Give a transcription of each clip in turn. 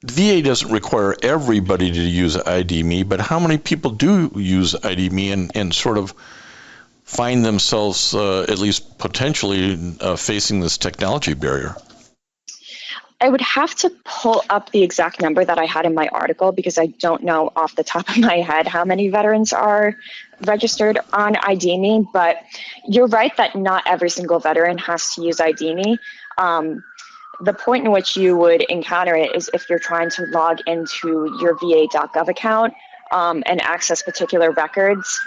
VA doesn't require everybody to use ID.me, but how many people do use ID.me and sort of find themselves, at least potentially, facing this technology barrier? I would have to pull up the exact number that I had in my article because I don't know off the top of my head how many veterans are registered on ID.me, but you're right that not every single veteran has to use ID.me. The point in which you would encounter it is if you're trying to log into your va.gov account and access particular records.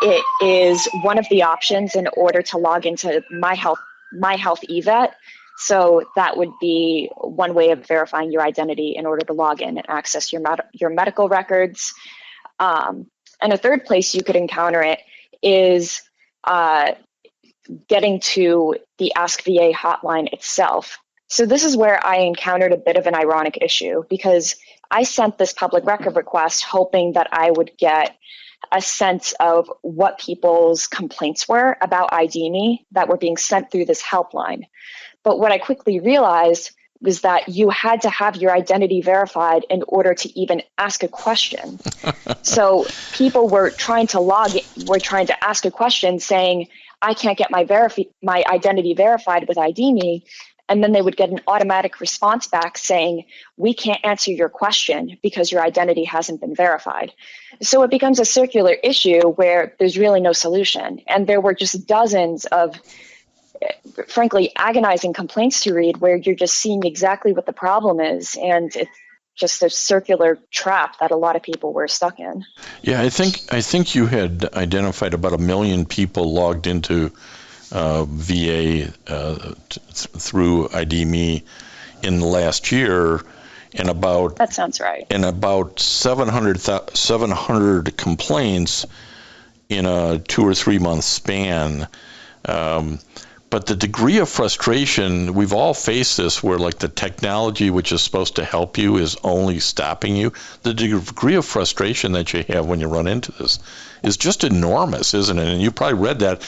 It is one of the options in order to log into My Health eVet. So that would be one way of verifying your identity in order to log in and access your medical records. And a third place you could encounter it is getting to the Ask VA hotline itself. So this is where I encountered a bit of an ironic issue because I sent this public record request hoping that I would get a sense of what people's complaints were about ID.me that were being sent through this helpline. But what I quickly realized was that you had to have your identity verified in order to even ask a question. So people were trying to ask a question saying, I can't get my identity verified with ID.me. And then they would get an automatic response back saying, we can't answer your question because your identity hasn't been verified. So it becomes a circular issue where there's really no solution. And there were just dozens of, frankly, agonizing complaints to read where you're just seeing exactly what the problem is. And it's just a circular trap that a lot of people were stuck in. Yeah, I think you had identified about 1 million people logged into VA through ID.me in the last year, and about that sounds right. And about 700 complaints in a 2 or 3 month span. But the degree of frustration, we've all faced this where like the technology which is supposed to help you is only stopping you. The degree of frustration that you have when you run into this is just enormous, isn't it? And you probably read that,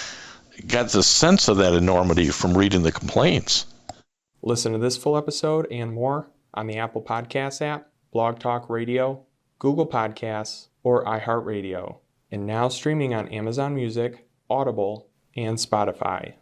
got the sense of that enormity from reading the complaints. Listen to this full episode and more on the Apple Podcasts app, Blog Talk Radio, Google Podcasts, or iHeartRadio. And now streaming on Amazon Music, Audible, and Spotify.